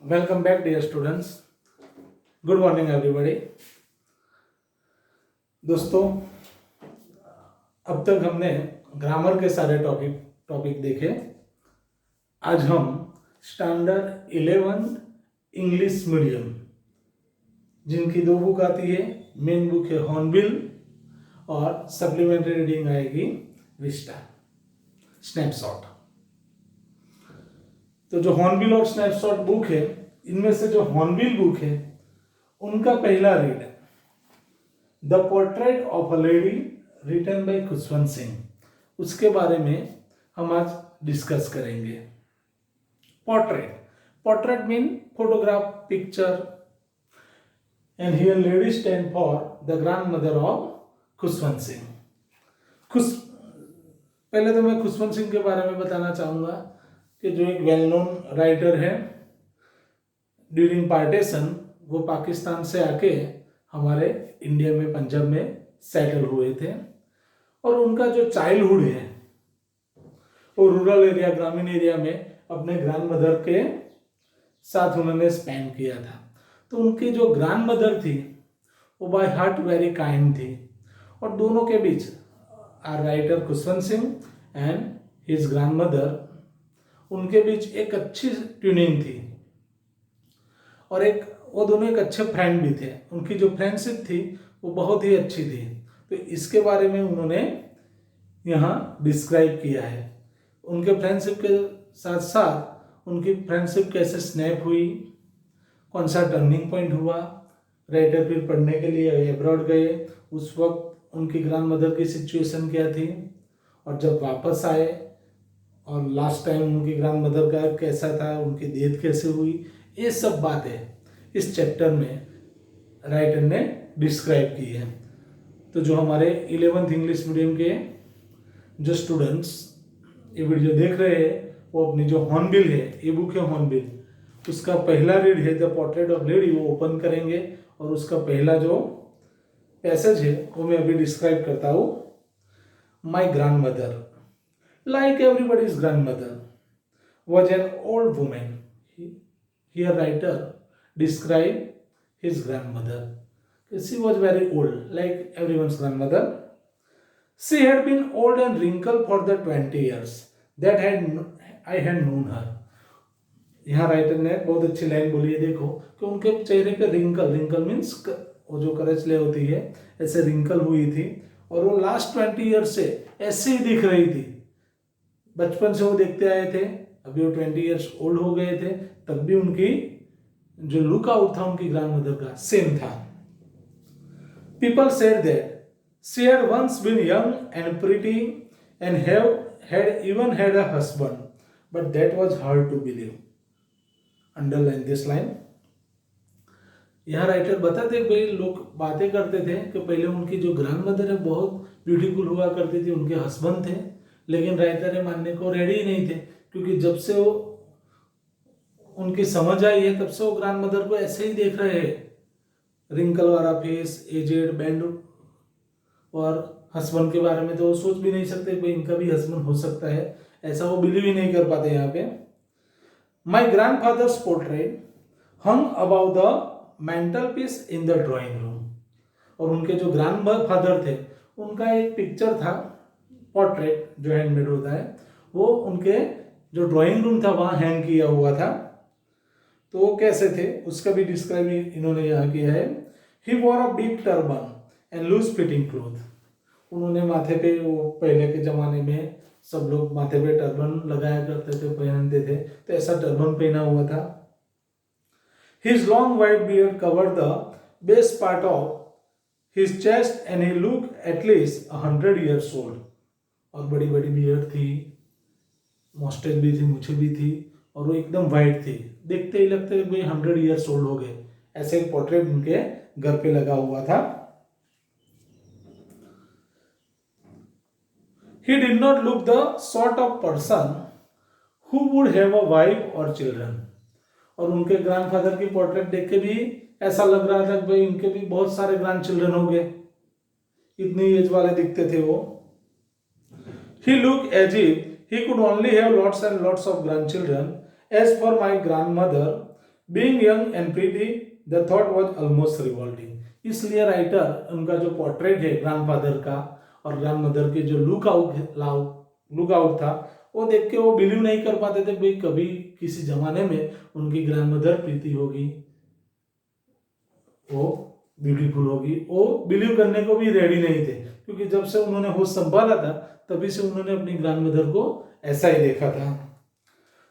Welcome back, dear students. Good morning, everybody. दोस्तों, अब तक हमने ग्रामर के सारे टॉपिक देखे। आज हम स्टैंडर्ड 11 इंग्लिश मीडियम, जिनकी दो बुक आती है, मेन बुक है हॉर्नबिल और सप्लीमेंट्री रीडिंग आएगी विस्टा स्नैपशॉट। तो जो हॉर्नबिल और स्नैपशॉट बुक है, इनमें से जो हॉर्नबिल बुक है उनका पहला रीड है the portrait of a lady written by Khushwant Singh. उसके बारे में हम आज डिस्कस करेंगे। Portrait mean photograph, picture, and here lady stand for the grand mother of Khushwant Singh. पहले तो मैं खुशवंत सिंह के बारे में बताना चाहूँगा कि जो एक वेल नोन राइटर है। ड्यूरिंग पार्टीशन वो पाकिस्तान से आके हमारे इंडिया में, पंजाब में सेटल हुए थे, और उनका जो चाइल्डहुड है वो रूरल एरिया, ग्रामीण एरिया में अपने ग्रैंड मदर के साथ उन्होंने स्पेंड किया था। तो उनकी जो ग्रैंड मदर थी वो बाय हार्ट वेरी काइंड थी, और दोनों के बीच आर writer Khushwant Singh and his grandmother, उनके बीच एक अच्छी ट्यूनिंग थी, और वो दोनों एक अच्छे फ्रेंड भी थे। उनकी जो फ्रेंडशिप थी वो बहुत ही अच्छी थी। तो इसके बारे में उन्होंने यहाँ डिस्क्राइब किया है। उनके फ्रेंडशिप के साथ साथ उनकी फ्रेंडशिप कैसे स्नैप हुई, कौन सा टर्निंग पॉइंट हुआ, राइटर फिर पढ़ने के लिए अब्रॉड गए, उस वक्त उनकी ग्रैंड मदर की सिचुएशन क्या थी, और जब वापस आए और लास्ट टाइम उनकी ग्रैंड मदर का कैसा था, उनकी डेथ कैसे हुई, ये सब बातें इस चैप्टर में राइटर ने डिस्क्राइब की है। तो जो हमारे 11th इंग्लिश मीडियम के जो स्टूडेंट्स ये वीडियो देख रहे हैं, वो अपनी जो हॉर्नबिल है, ये बुक है हॉर्नबिल, उसका पहला रीड है द पोर्ट्रेट ऑफ लेडी, वो ओपन करेंगे, और उसका पहला जो पैसेज है वो मैं अभी डिस्क्राइब करता हूँ। My grand mother, like everybody's grandmother, was an old woman. Here writer describe his grandmother. She was very old, like everyone's grandmother. She had been old and wrinkled for the 20 years that I had known her. यहाँ writer ने बहुत अच्छी line बोली है, देखो कि उनके चेहरे पे रिंकल मीन्स वो जो करचले होती है, ऐसे रिंकल हुई थी, और वो लास्ट 20 ईयर्स से ऐसे ही दिख रही थी। बचपन से वो देखते आए थे, अभी वो 20 ईयर्स ओल्ड हो गए थे, तब भी उनकी जो लुक आउट था उनकी ग्रैंड मदर का सेम था। People said that she had once been young and pretty and had even had a husband, but that was hard to believe. Underline this line. यहाँ राइटर बताते भाई, लोग बातें करते थे कि पहले उनकी जो ग्रैंड मदर है बहुत ब्यूटीफुल हुआ करती थी, उनके हस्बैंड थे, लेकिन राइटर ये मानने को रेडी ही नहीं थे, क्योंकि जब से वो उनकी समझ आई है तब से वो ग्रैंड मदर को ऐसे ही देख रहे हैं, रिंकल वाला फेस, एजेड, बैंड, और हस्बैंड के बारे में तो वो सोच भी नहीं सकते भाई इनका भी हस्बैंड हो सकता है, ऐसा वो बिलीव ही नहीं कर पाते यहाँ पे। My grand father's portrait hung about the mantelpiece in the drawing room, और उनके जो ग्रैंड फादर थे उनका एक पिक्चर था, पोर्ट्रेट जो हैंडमेड होता है, वो उनके जो ड्राइंग रूम था वहाँ हैंग किया हुआ था। तो वो कैसे थे उसका भी डिस्क्राइब इन्होंने यहाँ किया है। He wore a big turban and loose fitting cloth, उन्होंने माथे पे, वो पहले के ज़माने में सब लोग माथे पे टर्बन लगाया करते थे, पहनते थे, तो ऐसा टर्बन पहना हुआ था। His long white beard covered the best part of his chest and he look at least 100 years old, और बड़ी बड़ी बियर्ड थी, मॉस्टेज भी थी, मुझे भी थी, और वो एकदम वाइट थी, देखते ही लगते भाई 100 years ओल्ड हो गए। ऐसे एक पोर्ट्रेट उनके घर पे लगा हुआ था। He did not look the sort of person who would have a wife or children, और उनके ग्रैंडफादर की पोर्ट्रेट देख के भी ऐसा लग रहा था कि भाई इनके भी बहुत सारे ग्रैंड चिल्ड्रन हो गए, इतनी एज वाले दिखते थे वो। He looked as if he could only have lots and lots of grandchildren. As for my grandmother, being young and pretty the thought was almost revolting, इसलिए राइटर उनका जो पोर्ट्रेट है ग्रैंडफादर का और ग्रैंडमदर के जो लुक आउट था वो देख के वो बिलीव नहीं कर पाते थे भाई कभी किसी जमाने में उनकी ग्रैंडमदर प्रीति होगी, वो ब्यूटीफुल होगी, वो बिलीव करने को भी रेडी नहीं थे क्योंकि जब से उन्होंने होश संभाला था तभी से उन्होंने अपनी ग्रैंडमदर को ऐसा ही देखा था।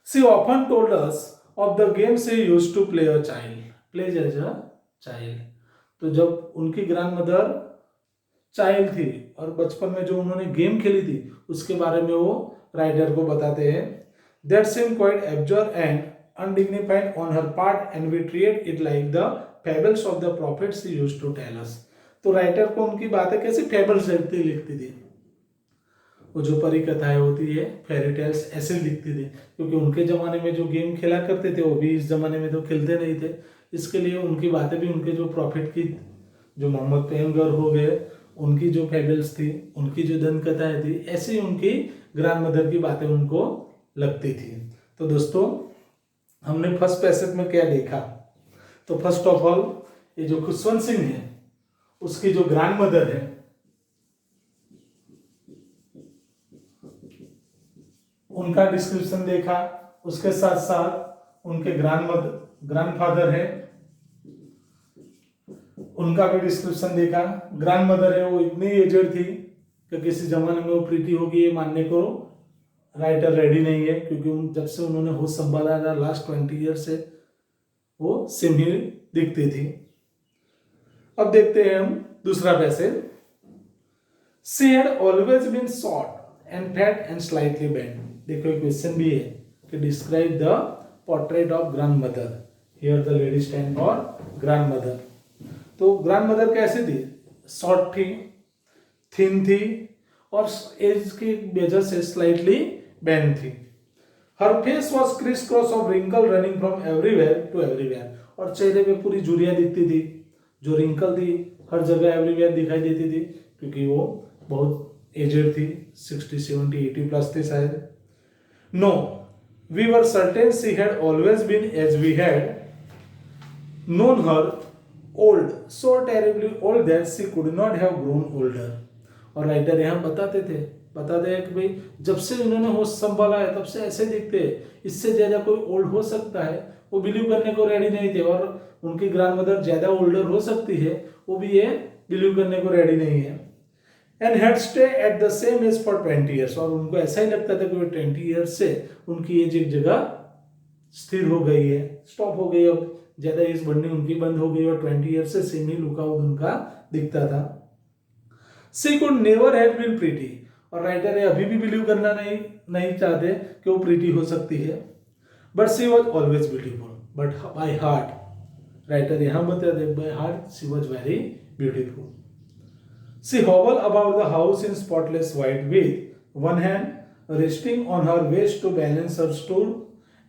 She often told us of the game she used to play a child. तो जब उनकी ग्रैंडमदर चाइल्ड थी और बचपन में जो उन्होंने गेम खेली थी उसके बारे में वो राइटर को बताते हैं। That seem quite absurd and undignified on her part and we treat it like the fables of the prophets she used to tell us. तो राइटर को उनकी बातें कैसी फेबल्स लिखती थी, वो जो परी कथाएं होती है फेरी टेल्स ऐसे लिखती थी क्योंकि उनके जमाने में जो गेम खेला करते थे वो भी इस जमाने में तो खेलते नहीं थे, इसके लिए उनकी बातें भी उनके जो प्रॉफिट की जो मोहम्मद पैगंबर हो गए उनकी जो फेबल्स थी उनकी जो दंत कथाएं थी ऐसी उनकी ग्रैंडमदर की बातें उनको लगती थी। तो दोस्तों हमने फर्स्ट पैसेज में क्या देखा, तो फर्स्ट ऑफ ऑल ये जो खुशवंत सिंह है उसकी जो ग्रैंडमदर है उनका डिस्क्रिप्शन देखा, उसके साथ साथ उनके ग्रैंडफादर है उनका भी डिस्क्रिप्शन देखा। ग्रैंडमदर है वो इतनी एजेड थी कि किसी जमाने में वो प्रीति होगी ये मानने को राइटर रेडी नहीं है क्योंकि जब से उन्होंने होश संभाला था लास्ट 20 ईयर से वो सेम ही दिखती थी। अब देखते हैं हम दूसरा passage. She had always been short and fat and slightly bent. देखो एक क्वेश्चन भी है कि describe the portrait of grandmother, here the lady stand for grandmother. तो ग्रैंडमदर कैसी थी, शॉर्ट थी, थिन थी और एज की वजह से स्लाइटली बेंट थी। Her face was criss cross of wrinkle running from everywhere to everywhere, और चेहरे पे पूरी झुर्रियां दिखती थी, जो रिंकल थी हर जगह एवरीवेयर दिखाई देती थी क्योंकि वो बहुत एजेड थी, 60, 70, 80 प्लस थी शायद। No we were certain she had always been as we had known her old, so terribly old that she could not have grown older। और राइटर यहाँ बताते हैं कि भाई जब से उन्होंने होश संभाला है तब से ऐसे दिखते हैं, इससे ज्यादा कोई ओल्ड हो सकता है, वो बिलीव करने को रेडी नहीं थे। और उनकी ग्रैंडमदर ज्यादा ओल्डर हो सकती है, वो भी ये बिलीव करने को रेडी नहीं है। And had stay at the same age for 20 years, और उनको ऐसा ही लगता था कि 20 ईयर्स से उनकी एज एक जगह स्थिर हो गई है, स्टॉप हो गई, अब ज्यादा एज बढ़नी उनकी बंद हो गई और 20 ईयर से सेम ही लुकआउट उनका दिखता था। She could never have been pretty, और राइटर अभी भी बिलीव करना नहीं चाहते कि वो प्रीटी हो सकती है। But she was always beautiful, but by heart, writer यहाँ बताते by heart she was very beautiful. She hobble about the house in spotless white with one hand resting on her waist to balance her stoop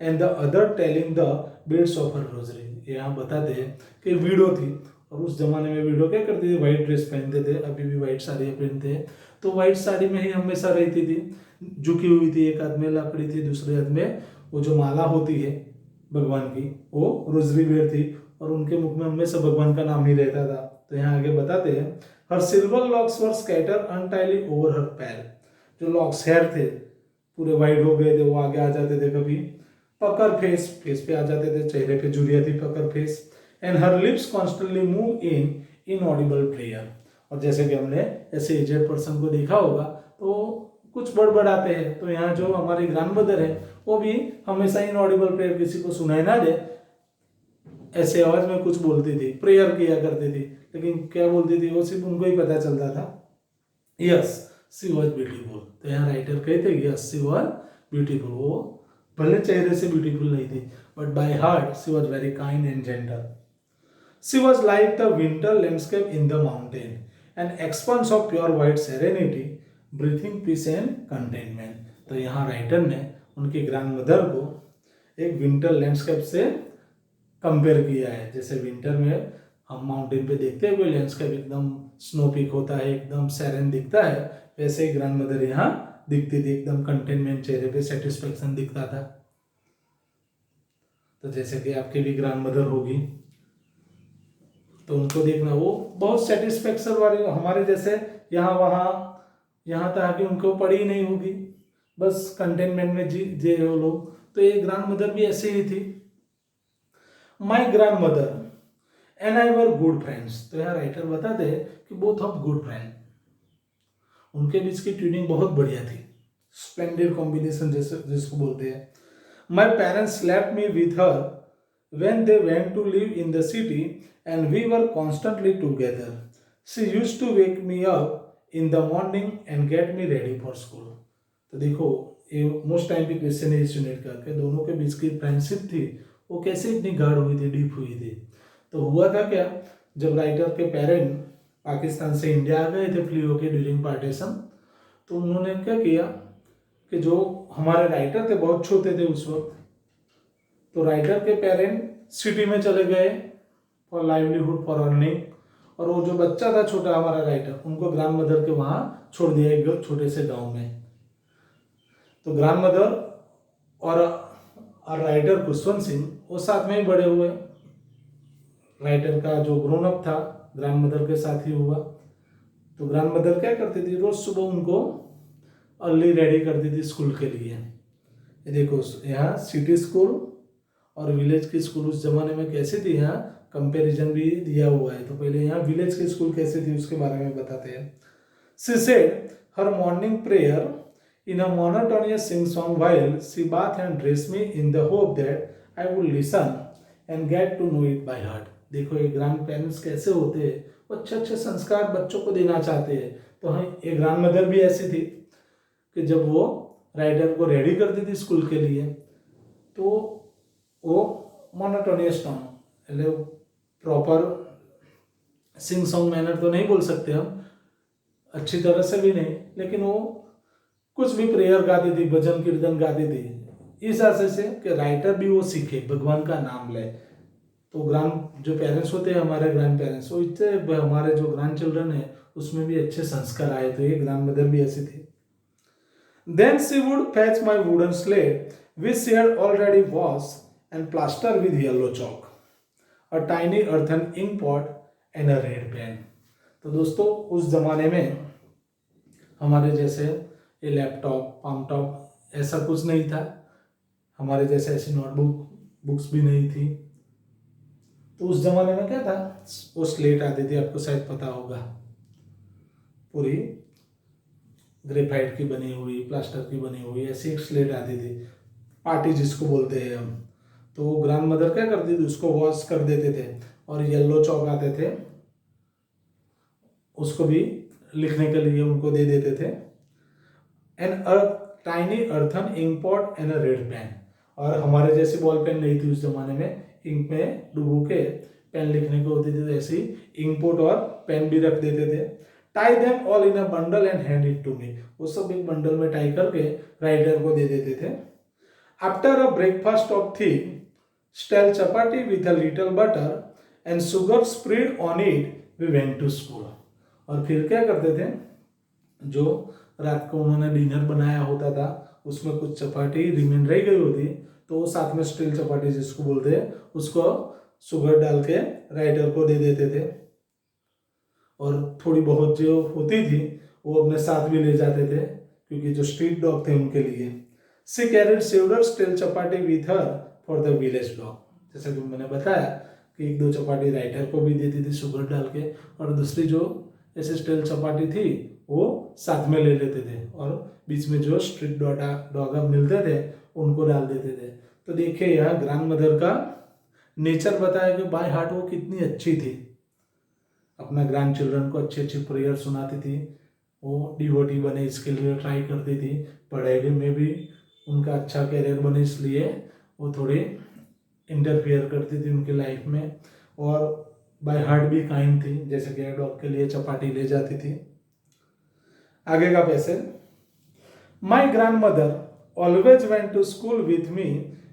and the other telling the beads of her rosary. यहाँ बताते हैं कि window थी, और उस जमाने में window क्या करती थी, व्हाइट ड्रेस पहनते थे, अभी भी व्हाइट साड़ी पहनते हैं, तो व्हाइट साड़ी में ही हमेशा रहती थी, झुकी हुई थी, एक हाथ में लकड़ी थी, दूसरे हाथ में वो जो माला होती है भगवान की वो रोजरी वेयर थी, और उनके मुख में हमेशा भगवान का नाम ही रहता था। तो यहाँ आगे बताते हैं हर सिल्वर लॉक्स वर स्कैटर अनटाइली ओवर हर पैर। जो लॉक्स हेयर थे पूरे व्हाइट हो गए थे, वो आगे आ जाते थे, कभी पकर फेस पे आ जाते थे, चेहरे पे झुर्रियां थी, pucker face. And her lips constantly move in inaudible prayer, और जैसे कि हमने ऐसे एजेड पर्सन को देखा होगा तो कुछ बड़बड़ाते हैं, तो यहाँ जो हमारी ग्रैंडमदर है वो भी हमेशा इनऑडिबल प्रेयर, किसी को सुनाई ना दे ऐसे आवाज में कुछ बोलती थी, प्रेयर किया करती थी, लेकिन क्या बोलती थी वो सिर्फ उनको ही पता चलता था। यस शी वॉज ब्यूटीफुल, तो यहाँ राइटर कहते यस शी वॉज ब्यूटीफुल, वो भले चेहरे से ब्यूटीफुल नहीं थी but by heart she was very kind and gentle. She was like the winter landscape in the mountain, an expanse of pure white serenity, breathing peace and contentment. तो यहाँ writer ने उनकी ग्रैंडमदर को एक winter landscape से compare किया है। जैसे विंटर में हम माउंटेन पे देखते हैं कोई लैंडस्केप एकदम स्नो पीक होता है, एकदम सेरेन दिखता है, वैसे ही ग्रैंडमदर यहाँ दिखती थी, एकदम कंटेनमेंट, चेहरे पे सेटिस्फेक्शन दिखता था। तो जैसे कि आपकी भी ग्रैंड मदर होगी, तो उनको देखना वो बहुत सेटिस्फेक्शन वाली, हमारे जैसे यहाँ वहाँ यहाँ तक कि उनको पड़ी ही नहीं होगी, बस कंटेनमेंट में जी जे वो लोग। तो ये ग्रैंड मदर भी ऐसे ही थी। My grand mother and I were good friends. तो यहाँ राइटर बताते हैं कि बोथ ऑफ गुड फ्रेंड, उनके बीच की ट्यूनिंग बहुत बढ़िया थी, स्प्लेंडेड कॉम्बिनेशन जैसे जिसको बोलते हैं। My parents left me with her when they went to live in the city and we were constantly together. She used to wake me up in the morning and get me ready for school. तो देखो ये most time पे question है इस unit का कि दोनों के बीच की फ्रेंडशिप थी वो कैसे इतनी गाढ़ हुई थी, डीप हुई थी। तो हुआ था क्या, जब राइटर के पेरेंट पाकिस्तान से इंडिया आ गए थे फ्ली होके ड्यूरिंग पार्टीशन, तो उन्होंने क्या किया कि जो हमारे राइटर थे बहुत छोटे थे उस वक्त, तो राइटर के पेरेंट सिटी में चले गए फॉर लाइवलीहुड फॉर अर्निंग, और वो जो बच्चा था छोटा हमारा राइटर, उनको ग्रैंड मदर के वहाँ छोड़ दिया एक छोटे से गांव में। तो ग्रैंड मदर और राइटर खुशवंत सिंह वो साथ में ही बड़े हुए। राइटर का जो ग्रोन अप था ग्रैंड मदर के साथ ही हुआ। तो ग्रैंड मदर क्या करती थी, रोज सुबह उनको अर्ली रेडी करती थी स्कूल के लिए। ये देखो यहाँ सिटी स्कूल और विलेज की स्कूल उस जमाने में कैसे थी, यहाँ कंपैरिजन भी दिया हुआ है। तो पहले यहाँ विलेज की स्कूल कैसे थी उसके बारे में बताते हैं। She said her morning prayer in a monotonous sing song while she bathed and dressed me in the hope that I would listen and get to know it by heart. देखो ये grand parents कैसे होते हैं, वो अच्छे अच्छे संस्कार बच्चों को देना चाहते हैं। तो हाँ, एक ग्रैंड मदर भी ऐसी थी कि जब वो राइटर को रेडी करती थी स्कूल के लिए, तो वो मोनोटोनियस टोन, मतलब प्रॉपर सिंग सॉन्ग मैनर तो नहीं बोल सकते हम, अच्छी तरह से भी नहीं, लेकिन वो कुछ भी प्रेयर गाती थी, भजन कीर्तन गाती थी, इस आशय से कि राइटर भी वो सीखे, भगवान का नाम ले। तो ग्रैंड जो पेरेंट्स होते हैं हमारे ग्रैंड पेरेंट्स, वो इतने हमारे जो ग्रैंड चिल्ड्रन है उसमें भी अच्छे संस्कार आए। तो ये ग्रैंड मदर भी ऐसी थी। Then she would fetch my wooden slate, which she had already washed and plastered with yellow chalk, a tiny earthen ink pot and a red pen. तो दोस्तों उस जमाने में हमारे जैसे ये लैपटॉप पाम टॉप ऐसा कुछ नहीं था, हमारे जैसे ऐसी बुक्स भी नहीं थी। तो उस जमाने में क्या था, वो स्लेट आती थी, आपको शायद पता होगा, पूरी ग्रेफाइट की बनी हुई, प्लास्टर की बनी हुई ऐसी एक स्लेट आती थी, पार्टी जिसको बोलते हैं हम। तो वो ग्रैंड मदर क्या करती थी, उसको वॉश कर देते थे, और येलो चौक आते थे उसको भी लिखने के लिए उनको दे देते थे। And a tiny earthen ink pot and a red pen, और हमारे जैसे बॉल पेन नहीं थी उस जमाने में, इंक में डुबो के पेन लिखने को होती थी, ऐसी इंक पॉट और पेन भी रख देते थे। Tie them all in a bundle and hand it to me, वो सब एक बंडल में टाई करके राइटर को दे देते थे। After a breakfast of thick stale chapati with a little butter and sugar spread on it we went to school. और फिर क्या करते थे, जो रात को उन्होंने डिनर बनाया होता था उसमें कुछ चपाटी रिमेन रह गई होती, तो वो साथ में स्टील चपाटी जिसको बोलते हैं उसको शुगर डाल के राइटर को दे देते थे, और थोड़ी बहुत जो होती थी वो अपने साथ भी ले जाते थे क्योंकि जो स्ट्रीट डॉग थे उनके लिए। She carried several stale chapati with her for the village dog, जैसा कि मैंने बताया कि एक दो चपाटी राइटर को भी देती थी शुगर डाल के, और दूसरी जो ऐसे स्टील चपाटी थी वो साथ में ले लेते थे, और बीच में जो स्ट्रीट डॉग मिलते थे उनको डाल देते थे। तो देखिए यहाँ ग्रैंड मदर का नेचर बताया कि बाय हार्ट वो कितनी अच्छी थी, अपना ग्रैंड चिल्ड्रन को अच्छी अच्छी प्रेयर सुनाती थी, वो डिवोटी बने इसके लिए ट्राई करती थी, पढ़ाई में भी उनका अच्छा कैरियर बने इसलिए वो थोड़ी इंटरफियर करती थी उनकी लाइफ में, और बाय हार्ट भी काइंड थी, जैसे कि डॉग के लिए चपाटी ले जाती थी। आगे का passage, my grand mother always went to school with me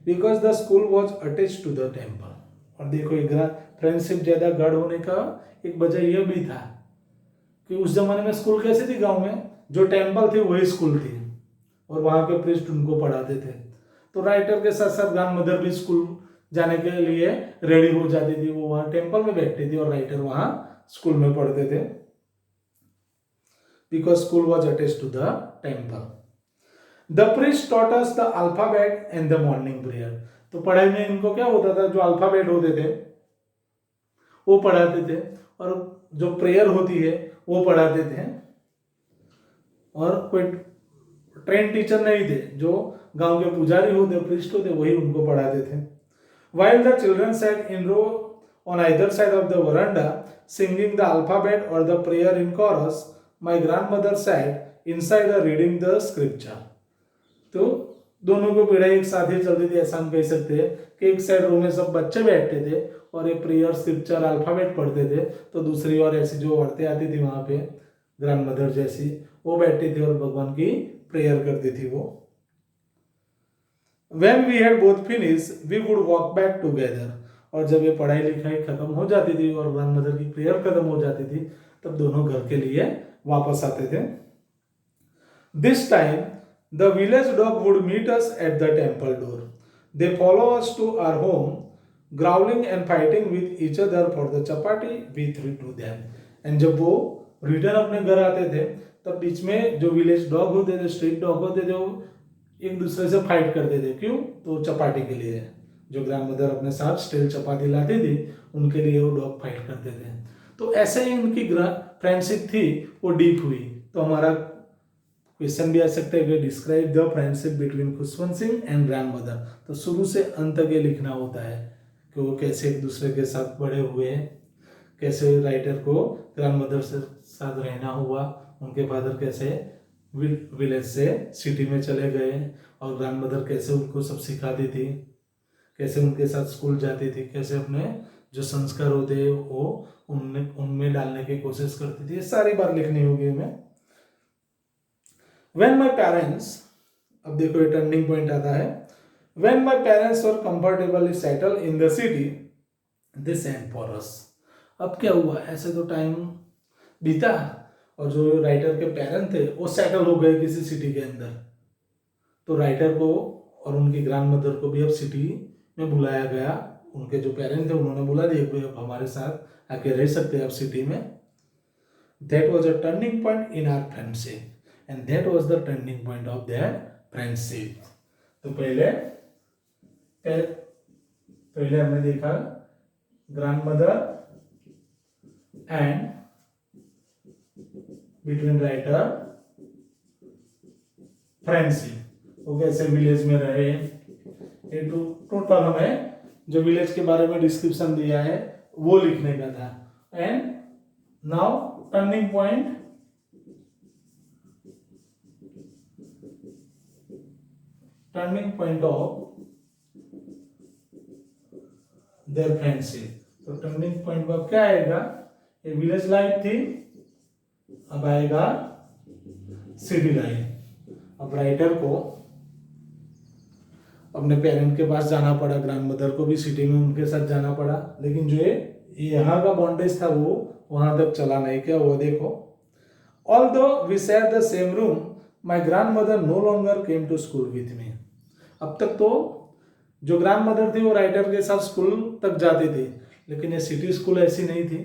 because the school was attach to the temple. और देखो एक फ्रेंडशिप ज्यादा गाढ़ होने का एक वजह यह भी था कि उस जमाने में स्कूल कैसे थी, गांव में जो टेम्पल थी वही स्कूल थी, और वहां के प्रीस्ट उनको पढ़ाते थे। तो राइटर के साथ साथ ग्रैंड मदर भी स्कूल जाने के लिए रेडी हो जाती थी, वो वहां टेम्पल में बैठती थी और राइटर वहां स्कूल में पढ़ते थे, because school was attached to the temple. The priest taught us the alphabet and the morning prayer. तो पढ़ाई में इनको क्या होता था, जो अल्फाबेट होते थे वो पढ़ाते थे, और जो प्रेयर होती है वो पढ़ाते थे, और कोई ट्रेन टीचर नहीं थे, जो गांव के पुजारी होते, प्रीस्ट होते, वही उनको पढ़ाते थे। While the children sat in row on either side of the veranda, singing the alphabet or the prayer in chorus, my grandmother sat inside reading the scripture. तो दोनों को पढ़ाई एक साथ ही चलती थी, ऐसा हम कह सकते हैं कि एक साइड रूम में सब बच्चे बैठते थे और ये प्रेयर स्क्रिप्चर अल्फाबेट पढ़ते थे, तो दूसरी ओर ऐसी जो औरतें आती थी वहां पे ग्रैंडमदर जैसी, वो बैठती थी और भगवान की प्रेयर करती थी वो। When we had both finished, we would walk back together. और जब ये पढ़ाई लिखाई खत्म हो जाती थी और ग्रैंडमदर की प्रेयर खत्म हो जाती थी, तब दोनों घर के लिए वापस आते थे। This time, the village dog would meet us at the temple door. They follow us to our home, growling and fighting with each other for the chapati we threw to them. And जब वो return अपने घर आते थे, तब बीच में जो village dog होते थे, स्ट्रीट डॉग होते थे, वो एक दूसरे से फाइट करते थे। क्यों? तो चपाटी के लिए। जो ग्रैंडमदर अपने साथ स्टील चपाती लाती थी, उनके लिए वो डॉग फाइट करते थे। तो ऐसे ही उनकी फ्रेंडशिप थी, वो डीप हुई। तो हमारा क्वेश्चन भी आ सकता है कि describe the friendship between Khushwant Singh and grandmother. तो शुरू से अंत तक ये लिखना होता है कि वो कैसे एक दूसरे के साथ बड़े हुए, कैसे राइटर को ग्रैंडमदर से साथ रहना हुआ, उनके फादर कैसे विलेज से सिटी में चले गए, और ग्रैंडमदर कैसे उनको सब सिखाती थी, कैसे उनके साथ स्कूल जाती थी, कैसे अपने जो संस्कार होते हैं वो उनमें डालने की कोशिश करती थी। ये सारी बात लिखनी होगी हमें। When my parents, अब देखो ये टर्निंग पॉइंट आता है। When my parents were comfortably settled in the city, they sent for us. अब क्या हुआ, ऐसे तो टाइम बीता और जो राइटर के पेरेंट थे वो सेटल हो गए किसी सिटी के अंदर, तो राइटर को और उनकी ग्रैंडमदर को भी अब सिटी में बुलाया गया। उनके जो पेरेंट थे उन्होंने बोला दिया कि अब हमारे साथ आके रह सकते हैं अब सिटी में। That was a turning point in our friendship and that was the turning point of their friendship. तो पहले हमने देखा grandmother and between writer friendship, वो कैसे विलेज में रहे। ये टोटल हमें जो विलेज के बारे में डिस्क्रिप्शन दिया है वो लिखने का था। And now turning point of their friendship. तो टर्निंग पॉइंट पर क्या आएगा, ये विलेज लाइफ थी, अब आएगा सिटी लाइफ। अब राइटर को अपने पेरेंट के पास जाना पड़ा, ग्रैंडमदर को भी सिटी में उनके साथ जाना पड़ा, लेकिन जो यहाँ का बॉन्डेज था वो वहां तक चला नहीं। क्या हुआ देखो, although we share the same room my grandmother no longer came to school with me. अब तक तो जो ग्रैंडमदर थी वो राइटर के साथ स्कूल तक जाती थी, लेकिन ये सिटी स्कूल ऐसी नहीं थी,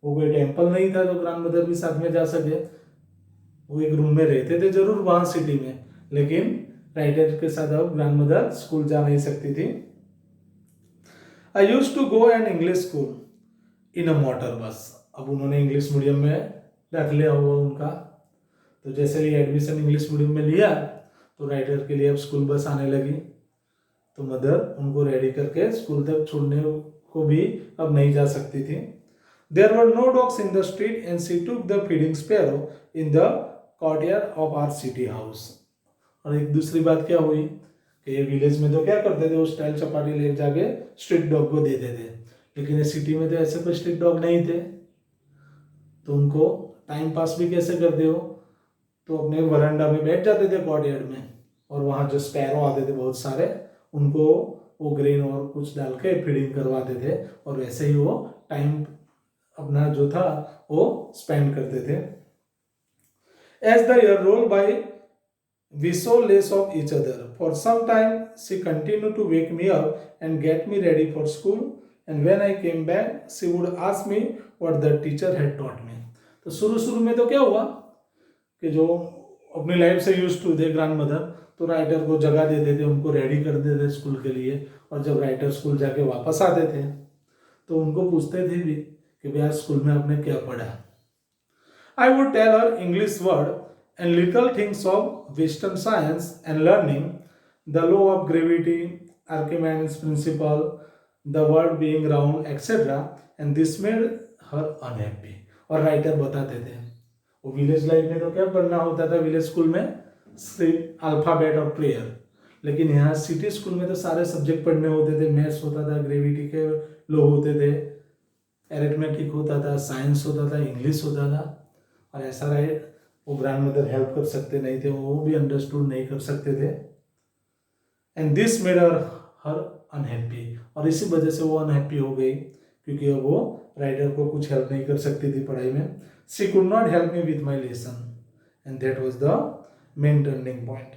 वो कोई टेम्पल नहीं था जो ग्रैंडमदर भी साथ में जा सके। वो एक रूम में रहते थे जरूर वहां सिटी में, लेकिन राइटर के साथ अब ग्रैंडमदर स्कूल जा नहीं सकती थी। I used to go an English school in a motor bus. अब उन्होंने इंग्लिश मीडियम में रख लिया हुआ उनका, तो जैसे ही एडमिशन इंग्लिश मीडियम में लिया तो राइटर के लिए अब स्कूल बस आने लगी, तो मदर उनको रेडी करके स्कूल तक छोड़ने को भी अब नहीं जा सकती थी। There were no dogs in the street and she took the feeding sparrow in the courtyard of our city house. और एक दूसरी बात क्या हुई कि ये विलेज में तो क्या करते थे, वो स्टाइल चपाटी ले जाके स्ट्रीट डॉग को देते थे, लेकिन ये सिटी में तो ऐसे कोई स्ट्रीट डॉग नहीं थे, तो उनको टाइम पास भी कैसे करते हो, तो अपने वरांडा में बैठ जाते थे कोर्टयार्ड में, और वहाँ जो स्पैरो आते थे बहुत सारे, उनको वो ग्रेन और कुछ डाल के फीडिंग करवाते थे, और वैसे ही वो टाइम अपना जो था वो स्पेंड करते थे। As the year roll by We saw less of each other. For some time, she continued to wake me up and get me ready for school. And when I came back, she would ask me what the teacher had taught me. तो शुरू शुरू में तो क्या हुआ कि जो अपनी लाइफ से यूज टू थे ग्रैंड मदर, तो राइटर को जगा देते थे, उनको रेडी कर देते थे स्कूल के लिए। और जब राइटर स्कूल जाके वापस आते थे तो उनको पूछते थे भी कि भैया स्कूल में आपने क्या पढ़ा। I would tell her English word and little things of Western science and learning, the law of gravity, Archimedes' principle, the world being round, etc. And this made her unhappy. और writer बताते थे वो village life में तो क्या पढ़ना होता था विलेज स्कूल में, सिर्फ अल्फाबेट और प्रेयर, लेकिन यहाँ सिटी स्कूल में तो सारे सब्जेक्ट पढ़ने होते थे। मैथ्स होता था, ग्रेविटी के लॉ होते थे, एरिथमेटिक होता था, साइंस होता था, इंग्लिश होता था। और ऐसा रहे वो ग्रैंड मदर हेल्प कर सकते नहीं थे, वो भी अंडरस्टूड नहीं कर सकते थे। And this made her unhappy, और इसी वजह से वो अनहैप्पी हो गई क्योंकि अब वो राइटर को कुछ हेल्प नहीं कर सकती थी पढ़ाई में। She could not help me with my lesson and that was the main turning point.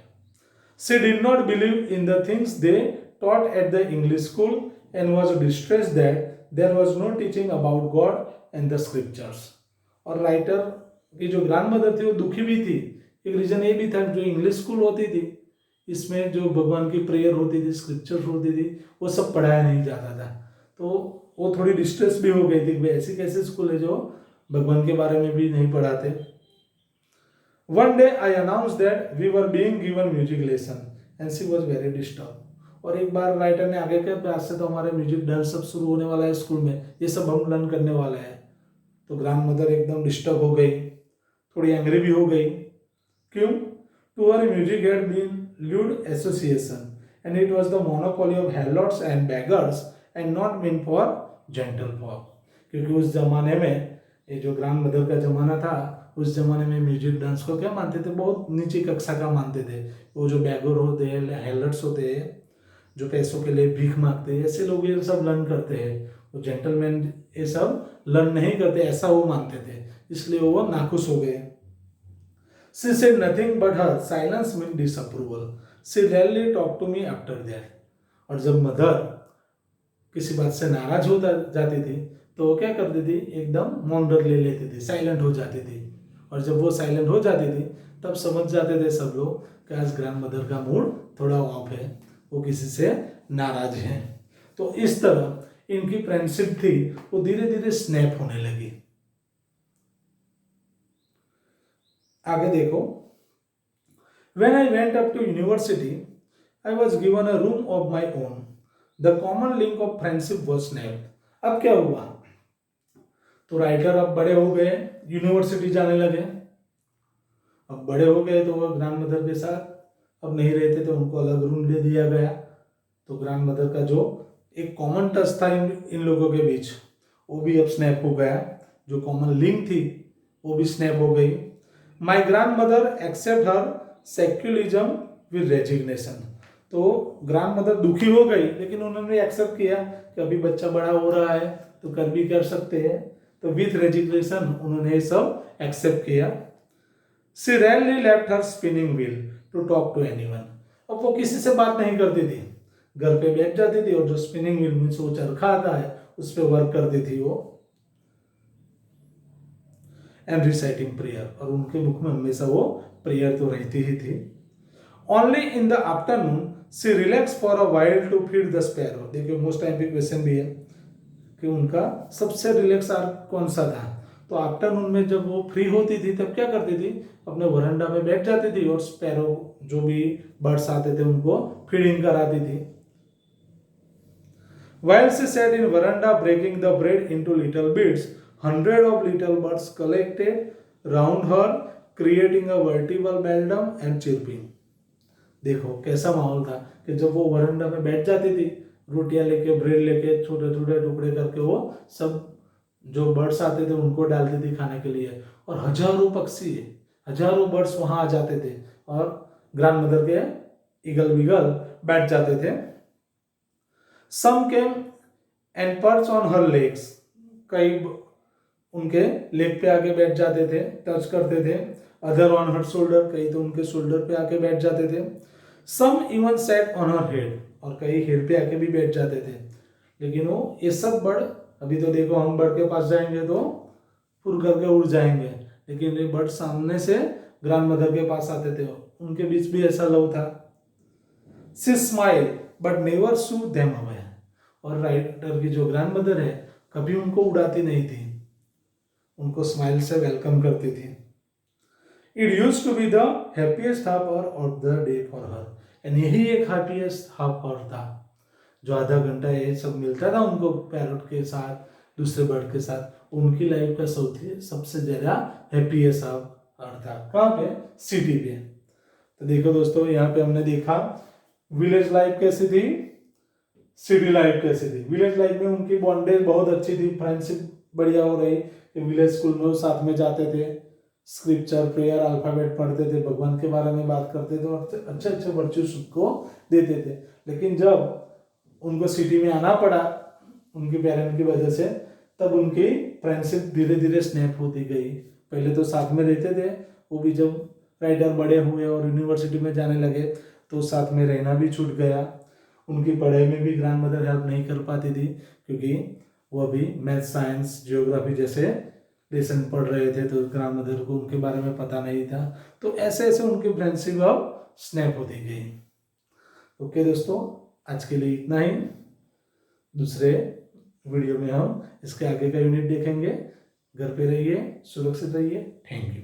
She did not believe in the things they taught at the English school and was distressed that there was no teaching about God and the scriptures. और writer की जो grand mother थी वो दुखी भी थी। एक reason ये भी था जो इंग्लिश स्कूल होती थी इसमें जो भगवान की प्रेयर होती थी, स्क्रिप्चर होती थी, वो सब पढ़ाया नहीं जाता था। तो वो थोड़ी डिस्ट्रेस भी हो गई थी कि ऐसी कैसे स्कूल है जो भगवान के बारे में भी नहीं पढ़ाते। One day I announce that we were being given music lesson and she was very disturb. और एक बार राइटर ने आगे कहा आज से तो हमारे म्यूजिक डांस सब शुरू होने वाला है स्कूल में, ये सब हम लर्न करने वाले हैं। तो ग्रैंड मदर एकदम डिस्टर्ब हो गई, थोड़ी एंग्री भी हो गई। क्यों? To her music had been lewd association and it was the monopoly of harlots and beggars and not meant for gentle folk। क्योंकि उस जमाने में ये जो ग्रैंड मदर का जमाना था, उस जमाने में म्यूजिक डांस को क्या मानते थे, बहुत नीची कक्षा का मानते थे। वो जो बैगर होते हैं, हेलर्ट्स होते हैं, जो पैसों के लिए भीख मांगते हैं, ऐसे लोग ये सब लर्न करते हैं। वो जेंटलमैन ये सब लर्न नहीं करते, ऐसा वो मानते थे, इसलिए वो नाखुश हो गए। She said nothing but her silence meant disapproval. She rarely talked to me after that. और जब मदर किसी बात से नाराज हो जाती थी तो वो क्या करती थी, एकदम मौन ले लेती थी, साइलेंट हो जाती थी। और जब वो साइलेंट हो जाती थी तब समझ जाते थे सब लोग कि आज ग्रैंड मदर का मूड थोड़ा ऑफ है, वो किसी से नाराज है। तो इस तरह इनकी फ्रेंडशिप थी वो धीरे धीरे स्नैप होने लगी। आगे देखो, when I went up to university, I was given a room of my own. The common link of friendship was snapped. अब क्या हुआ, तो राइटर अब बड़े हो गए, यूनिवर्सिटी जाने लगे। अब बड़े हो गए तो वो ग्रैंड मदर के साथ अब नहीं रहते थे, उनको अलग रूम दे दिया गया। तो ग्रैंड मदर का जो एक कॉमन टच था इन लोगों के बीच वो भी अब स्नैप हो गया, जो कॉमन लिंक थी वो भी स्नैप हो गई। My grand mother accept her secularism with resignation. तो ग्रैंड मदर दुखी हो गई लेकिन उन्होंने एक्सेप्ट किया कि अभी बच्चा बड़ा हो रहा है तो कर भी कर सकते हैं, तो विथ रेजिग्नेशन उन्होंने सब एक्सेप्ट किया। She rarely left her spinning wheel to talk to anyone. अब वो किसी से बात नहीं करती थी, घर पे बैठ जाती थी और जो स्पिनिंग व्हील मीन्स वो चरखा आता है उस पर वर्क करती थी वो, एंड रिसाइटिंग प्रेयर, और उनके मुख में हमेशा वो प्रेयर तो रहती ही थी। Only in the afternoon she relax for a while to feed the sparrow. देखिए मोस्ट टाइम पे क्वेश्चन भी है कि उनका सबसे रिलैक्स आवर कौन सा था, तो आफ्टरनून में जब वो फ्री होती थी तब क्या करती थी, अपने वरंडा में बैठ जाती थी और स्पैरो जो भी बर्ड्स आते थे उनको फीडिंग कराती थी। While she sat in veranda breaking the bread into little bits, hundreds of little birds collected round her, creating a vertical belldum and chirping. देखो कैसा माहौल था कि जब वो वरंडा में बैठ जाती थी, रोटियां लेके, ब्रेड लेके, छोटे छोटे टुकड़े करके वो सब जो बर्ड्स आते थे उनको डालती थी खाने के लिए, और हजारों पक्षी, हजारों बर्ड्स वहां आ जाते थे और ग्रैंड मदर के ईगल विगल बैठ जाते थे। Some came and perched on her legs. कई उनके लेग पे आके बैठ जाते थे, टच करते थे। अदर ऑन हर शोल्डर, कई तो उनके शोल्डर पे आके बैठ जाते थे। Some even sat on her head, और कई हेड पे आके भी बैठ जाते थे। लेकिन वो ये सब बर्ड, अभी तो देखो हम बर्ड के पास जाएंगे तो फुर करके उड़ जाएंगे, लेकिन ये बर्ड सामने से ग्रैंड मदर के पास आते थे, उनके बीच भी ऐसा लव था। She smile but never shoe them away, और राइटर की जो ग्रैंड मदर है कभी उनको उड़ाती नहीं थी, उनको स्माइल से वेलकम करती थी। It use to be the happiest half hour of the day for her, and यही एक हैप्पीएस्ट हाफ आवर था, जो आधा घंटा ये सब मिलता था उनको पैरट के साथ, दूसरे बर्ड के साथ, उनकी लाइफ का सबसे ज्यादा हैप्पीएस्ट हाफ आवर था। कहाँ पे? सिटी पे। तो देखो दोस्तों, यहाँ पे हमने देखा विलेज लाइफ कैसी थी, सिटी लाइफ कैसी थी। विलेज लाइफ में उनकी बॉन्डेज बहुत अच्छी थी, फ्रेंडशिप बढ़िया हो रही, विलेज स्कूल में वो साथ में जाते थे, स्क्रिप्चर, प्रेयर, अल्फाबेट पढ़ते थे, भगवान के बारे में बात करते थे और अच्छे अच्छे वर्च्यूज को देते थे। लेकिन जब उनको सिटी में आना पड़ा उनके पेरेंट की वजह से, तब उनकी फ्रेंडशिप धीरे धीरे स्नैप होती गई। पहले तो साथ में रहते थे, वो भी जब राइटर बड़े हुए और यूनिवर्सिटी में जाने लगे तो साथ में रहना भी छूट गया। उनकी पढ़ाई में भी ग्रैंड मदर हेल्प नहीं कर पाती थी, क्योंकि वो अभी मैथ, साइंस, जियोग्राफी जैसे लेसन पढ़ रहे थे, तो ग्रैंड मदर को उनके बारे में पता नहीं था। तो ऐसे ऐसे उनकी फ्रेंडशिप अब स्नैप होती गई। ओके दोस्तों, आज के लिए इतना ही। दूसरे वीडियो में हम इसके आगे का यूनिट देखेंगे। घर पे रहिए, सुरक्षित रहिए। Thank you.